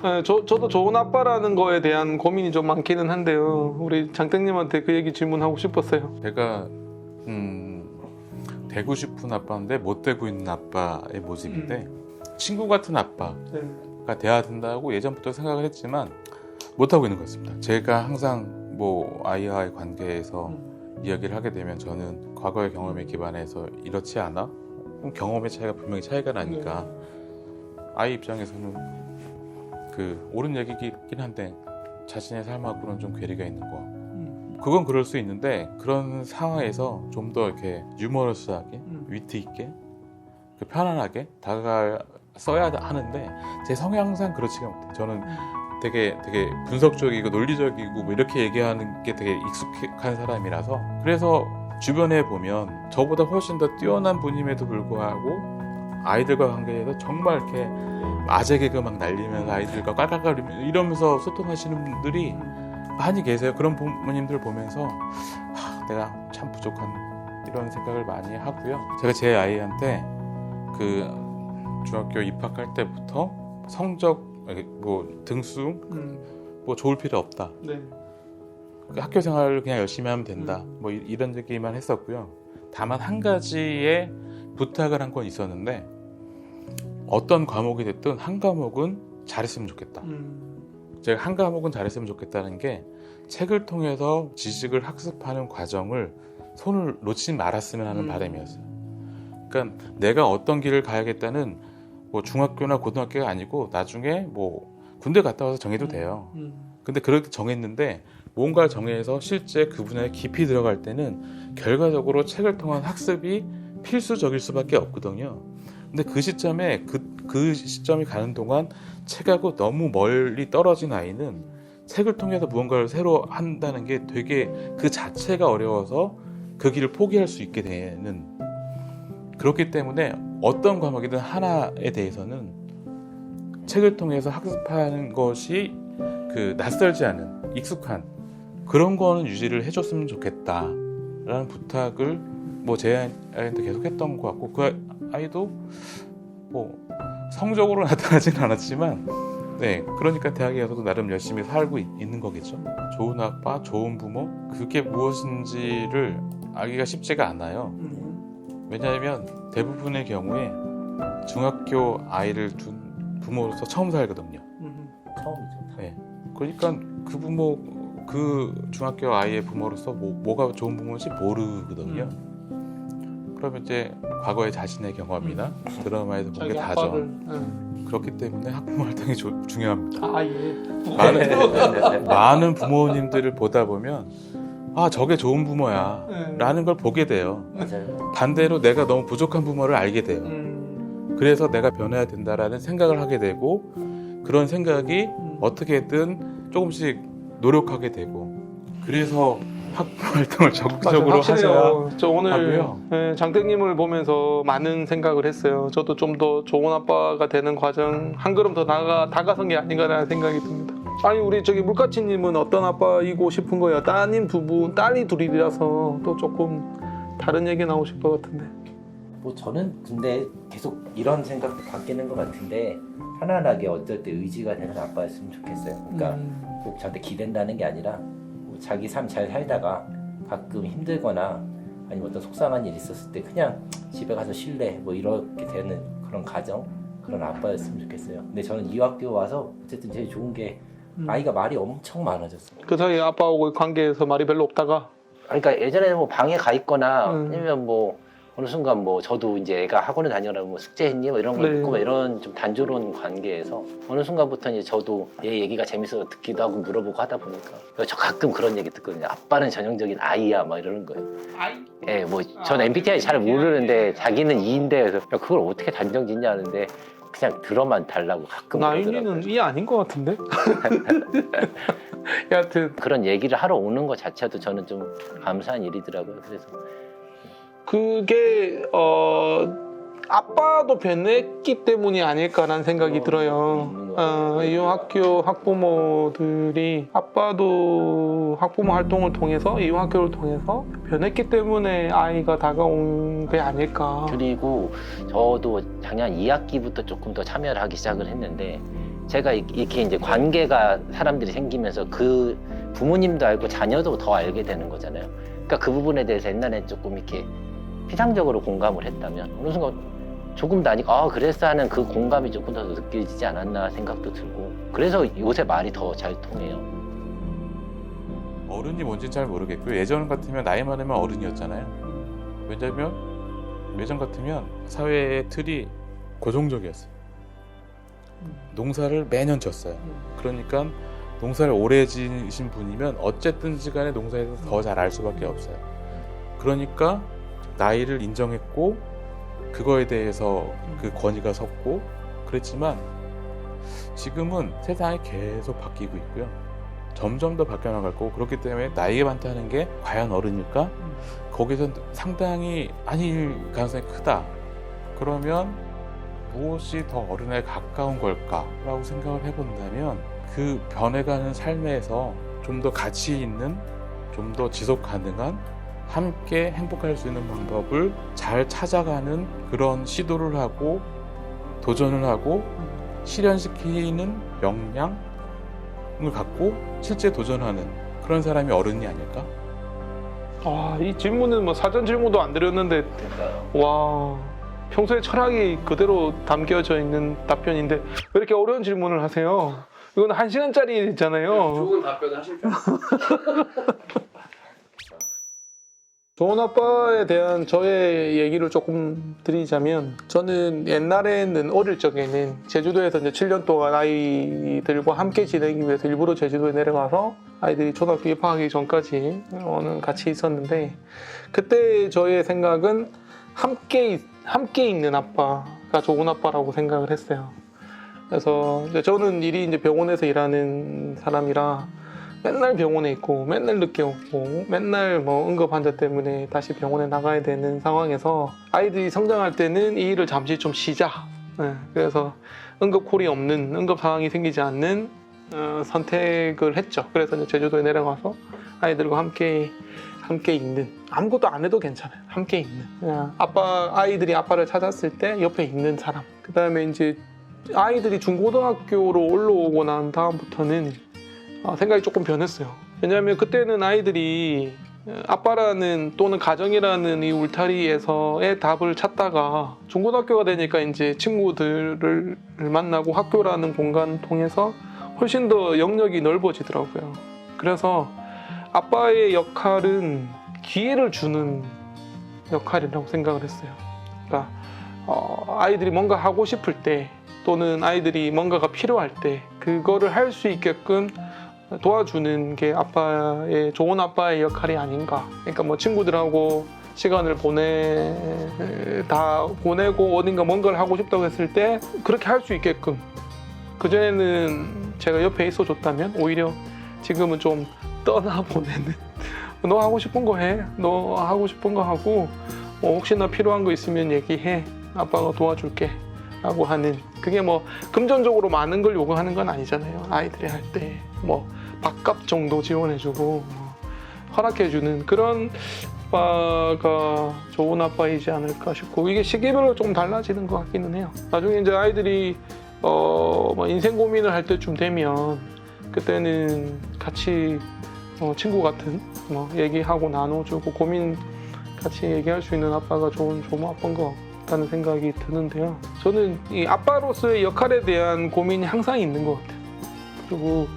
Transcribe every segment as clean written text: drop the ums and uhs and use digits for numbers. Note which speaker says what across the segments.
Speaker 1: 네, 저도 좋은 아빠라는 거에 대한 고민이 좀 많기는 한데요. 우리 장땡님한테 그 얘기 질문하고 싶었어요.
Speaker 2: 제가 되고 싶은 아빠인데 못 되고 있는 아빠의 모습인데 친구 같은 아빠가
Speaker 1: 네.
Speaker 2: 돼야 된다고 예전부터 생각을 했지만 못하고 있는 것 같습니다. 제가 항상 뭐 아이와의 관계에서 이야기를 하게 되면 저는 과거의 경험에 기반해서 이렇지 않아? 그럼 경험의 차이가 분명히 차이가 나니까 아이 입장에서는 그 옳은 얘기긴 한데 자신의 삶하고는 좀 괴리가 있는 거. 그건 그럴 수 있는데 그런 상황에서 좀 더 이렇게 유머러스하게 위트 있게 편안하게 다가서야 하는데 제 성향상 그렇지가 못해요. 저는 되게 분석적이고 논리적이고 뭐 이렇게 얘기하는 게 되게 익숙한 사람이라서 그래서 주변에 보면 저보다 훨씬 더 뛰어난 분임에도 불구하고 아이들과 관계에서 정말 이렇게 아재 개그 막 날리면서 아이들과 깔깔거리면서 이러면서 소통하시는 분들이 많이 계세요. 그런 부모님들 보면서 내가 참 부족한 이런 생각을 많이 하고요. 제가 제 아이한테 그 중학교 입학할 때부터 성적 뭐 등수 뭐 좋을 필요 없다.
Speaker 1: 네.
Speaker 2: 학교 생활을 그냥 열심히 하면 된다. 뭐 이런 얘기만 했었고요. 다만 한 가지의 부탁을 한 건 있었는데 어떤 과목이 됐든 한 과목은 잘했으면 좋겠다. 제가 한 과목은 잘했으면 좋겠다는 게 책을 통해서 지식을 학습하는 과정을 손을 놓지 말았으면 하는 바람이었어요. 그러니까 내가 어떤 길을 가야겠다는 뭐 중학교나 고등학교가 아니고 나중에 뭐 군대 갔다 와서 정해도 돼요. 근데 그렇게 정했는데 뭔가를 정해서 실제 그 분야에 깊이 들어갈 때는 결과적으로 책을 통한 학습이 필수적일 수밖에 없거든요. 근데 그 시점에 그 시점이 가는 동안 책하고 너무 멀리 떨어진 아이는 책을 통해서 무언가를 새로 한다는 게 되게 그 자체가 어려워서 그 길을 포기할 수 있게 되는 그렇기 때문에 어떤 과목이든 하나에 대해서는 책을 통해서 학습하는 것이 그 낯설지 않은 익숙한 그런 거는 유지를 해줬으면 좋겠다라는 부탁을 뭐 제 아이한테 계속 했던 것 같고 그 아이도 뭐 성적으로 나타나진 않았지만 네 그러니까 대학에 가서도 나름 열심히 살고 있는 거겠죠. 좋은 아빠, 좋은 부모 그게 무엇인지를 알기가 쉽지가 않아요. 왜냐하면 대부분의 경우에 중학교 아이를 둔 부모로서 처음 살거든요.
Speaker 3: 처음이죠.
Speaker 2: 네. 그러니까 그 부모 그 중학교 아이의 부모로서 뭐가 좋은 부모인지 모르거든요. 그러면 이제 과거의 자신의 경험이나 드라마에서 본 게 다죠. 그렇기 때문에 학부모 활동이 중요합니다.
Speaker 1: 아 예.
Speaker 2: 많은 부모님들을 보다 보면 아 저게 좋은 부모야 라는 걸 보게 돼요.
Speaker 3: 맞아요.
Speaker 2: 반대로 내가 너무 부족한 부모를 알게 돼요. 그래서 내가 변해야 된다라는 생각을 하게 되고 그런 생각이 어떻게든 조금씩 노력하게 되고 그래서 학부모 활동을 적극적으로 하셔야
Speaker 1: 저 오늘
Speaker 2: 하고요.
Speaker 1: 네, 장땡님을 보면서 많은 생각을 했어요. 저도 좀 더 좋은 아빠가 되는 과정 한 걸음 더 다가선 게 아닌가라는 생각이 듭니다. 아니 우리 저기 물가치님은 어떤 아빠이고 싶은 거예요? 따님 두 분, 딸이 둘이라서 또 조금 다른 얘기 나오실 것 같은데.
Speaker 3: 뭐 저는 근데 계속 이런 생각도 바뀌는 것 같은데 편안하게 어떨 때 의지가 되는 아빠였으면 좋겠어요. 그러니까 꼭 저한테 기댄다는 게 아니라 뭐 자기 삶 잘 살다가 가끔 힘들거나 아니면 어떤 속상한 일 있었을 때 그냥 집에 가서 쉴래 뭐 이렇게 되는 그런 가정 그런 아빠였으면 좋겠어요. 근데 저는 이 학교 와서 어쨌든 제일 좋은 게 아이가 말이 엄청 많아졌어요.
Speaker 1: 그 사이에 아빠하고의 관계에서 말이 별로 없다가
Speaker 3: 그러니까 예전에는 뭐 방에 가 있거나 아니면 뭐 어느 순간 뭐 저도 이제 애가 학원을 다니느라 뭐 숙제했니 뭐 이런 걸
Speaker 1: 네.
Speaker 3: 듣고 막 이런 좀 단조로운 관계에서 어느 순간부터 이제 저도 얘 얘기가 재밌어서 듣기도 하고 물어보고 하다 보니까 저 가끔 그런 얘기 듣거든요. 아빠는 전형적인 아이야 막 이러는 거예요.
Speaker 1: 아이?
Speaker 3: 예, 뭐 전 MBTI 잘 모르는데 자기는 E인데 그래서 야, 그걸 어떻게 단정 짓냐 하는데 그냥 들어만 달라고 가끔 그러더라고요.
Speaker 1: 나인이는 이 아닌 것 같은데? 여하튼
Speaker 3: 그런 얘기를 하러 오는 것 자체도 저는 좀 감사한 일이더라고요. 그래서
Speaker 1: 그게 아빠도 변했기 때문이 아닐까라는 생각이 들어요. 이 학교 학부모들이 아빠도 학부모 활동을 통해서 이 학교를 통해서 변했기 때문에 아이가 다가온 게 아닐까.
Speaker 3: 그리고 저도 작년 2학기부터 조금 더 참여를 하기 시작을 했는데 제가 이렇게 이제 관계가 사람들이 생기면서 그 부모님도 알고 자녀도 더 알게 되는 거잖아요. 그러니까 그 부분에 대해서 옛날에 조금 이렇게 피상적으로 공감을 했다면 어느 순간 조금 더 아니까 그랬어 하는 그 공감이 조금 더 느껴지지 않았나 생각도 들고 그래서 요새 말이 더 잘 통해요.
Speaker 2: 어른이 뭔지는 잘 모르겠고요. 예전 같으면 나이 많으면 어른이었잖아요. 왜냐면 예전 같으면 사회의 틀이 고정적이었어요. 농사를 매년 졌어요. 그러니까 농사를 오래 지신 분이면 어쨌든지 간에 농사에서 더 잘 알 수밖에 없어요. 그러니까 나이를 인정했고 그거에 대해서 그 권위가 섰고 그랬지만 지금은 세상이 계속 바뀌고 있고요. 점점 더 바뀌어나갈 거고 그렇기 때문에 나이가 많다는 게 과연 어른일까? 거기서 상당히 아닐 가능성이 크다. 그러면 무엇이 더 어른에 가까운 걸까라고 생각을 해본다면 그 변해가는 삶에서 좀 더 가치 있는, 좀 더 지속 가능한 함께 행복할 수 있는 방법을 잘 찾아가는 그런 시도를 하고 도전을 하고 실현시키는 역량을 갖고 실제 도전하는 그런 사람이 어른이 아닐까?
Speaker 1: 이 질문은 뭐 사전 질문도 안 드렸는데 와 평소에 철학이 그대로 담겨져 있는 답변인데 왜 이렇게 어려운 질문을 하세요? 이건 1시간짜리잖아요.
Speaker 4: 좋은 답변을 하실 줄
Speaker 1: 좋은 아빠에 대한 저의 얘기를 조금 드리자면 저는 옛날에는 어릴 적에는 제주도에서 이제 7년 동안 아이들과 함께 지내기 위해서 일부러 제주도에 내려가서 아이들이 초등학교 입학하기 전까지 같이 있었는데 그때 저의 생각은 함께 있는 아빠가 좋은 아빠라고 생각을 했어요. 그래서 이제 저는 일이 이제 병원에서 일하는 사람이라 맨날 병원에 있고 맨날 늦게 오고 맨날 뭐 응급 환자 때문에 다시 병원에 나가야 되는 상황에서 아이들이 성장할 때는 이 일을 잠시 좀 쉬자. 그래서 응급콜이 없는 응급 상황이 생기지 않는 선택을 했죠. 그래서 이제 제주도에 내려가서 아이들과 함께 있는 아무것도 안 해도 괜찮아요. 함께 있는 그냥 아이들이 아빠를 찾았을 때 옆에 있는 사람. 그 다음에 이제 아이들이 중고등학교로 올라오고 난 다음부터는 생각이 조금 변했어요. 왜냐하면 그때는 아이들이 아빠라는 또는 가정이라는 이 울타리에서의 답을 찾다가 중고등학교가 되니까 이제 친구들을 만나고 학교라는 공간을 통해서 훨씬 더 영역이 넓어지더라고요. 그래서 아빠의 역할은 기회를 주는 역할이라고 생각을 했어요. 그러니까 아이들이 뭔가 하고 싶을 때 또는 아이들이 뭔가가 필요할 때 그거를 할 수 있게끔 도와주는 게 좋은 아빠의 역할이 아닌가. 그러니까 뭐 친구들하고 시간을 보내고 어딘가 뭔가를 하고 싶다고 했을 때 그렇게 할 수 있게끔 그전에는 제가 옆에 있어줬다면 오히려 지금은 좀 떠나보내는 너 하고 싶은 거 해. 너 하고 싶은 거 하고 혹시나 필요한 거 있으면 얘기해. 아빠가 도와줄게. 라고 하는 그게 뭐 금전적으로 많은 걸 요구하는 건 아니잖아요. 아이들이 할 때 뭐 밥값 정도 지원해주고 허락해주는 그런 아빠가 좋은 아빠이지 않을까 싶고 이게 시기별로 좀 달라지는 것 같기는 해요. 나중에 이제 아이들이 뭐 인생 고민을 할 때쯤 되면 그때는 같이 친구 같은 뭐 얘기하고 나눠주고 고민 같이 얘기할 수 있는 아빠가 좋은 아빠인 것 같다는 생각이 드는데요. 저는 이 아빠로서의 역할에 대한 고민이 항상 있는 것 같아요. 그리고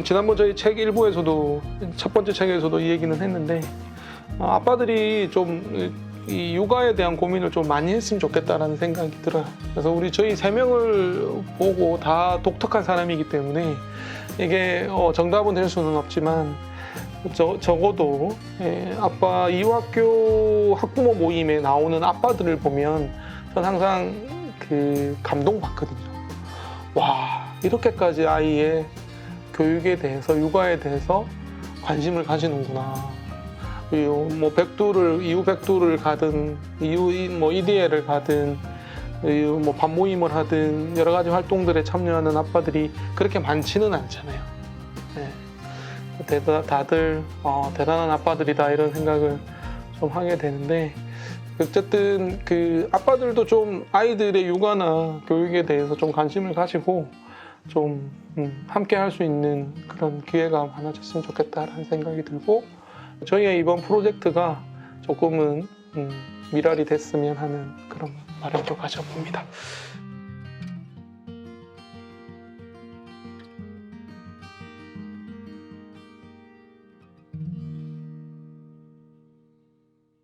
Speaker 1: 지난번 저희 책 1부에서도 첫 번째 책에서도 이 얘기는 했는데 아빠들이 좀 이 육아에 대한 고민을 좀 많이 했으면 좋겠다라는 생각이 들어요. 그래서 저희 3명을 보고 다 독특한 사람이기 때문에 이게 정답은 될 수는 없지만 적어도 아빠 이유학교 학부모 모임에 나오는 아빠들을 보면 저는 항상 감동받거든요. 와, 이렇게까지 아이의 교육에 대해서 육아에 대해서 관심을 가지는구나. 뭐 이후 백두를 가든 이후 EDL을 가든 뭐 반모임을 하든 여러 가지 활동들에 참여하는 아빠들이 그렇게 많지는 않잖아요. 다들 대단한 아빠들이다 이런 생각을 좀 하게 되는데 어쨌든 그 아빠들도 좀 아이들의 육아나 교육에 대해서 좀 관심을 가지고 좀 함께 할 수 있는 그런 기회가 많아졌으면 좋겠다라는 생각이 들고 저희의 이번 프로젝트가 조금은 미랄이 됐으면 하는 그런 바람도 가져봅니다.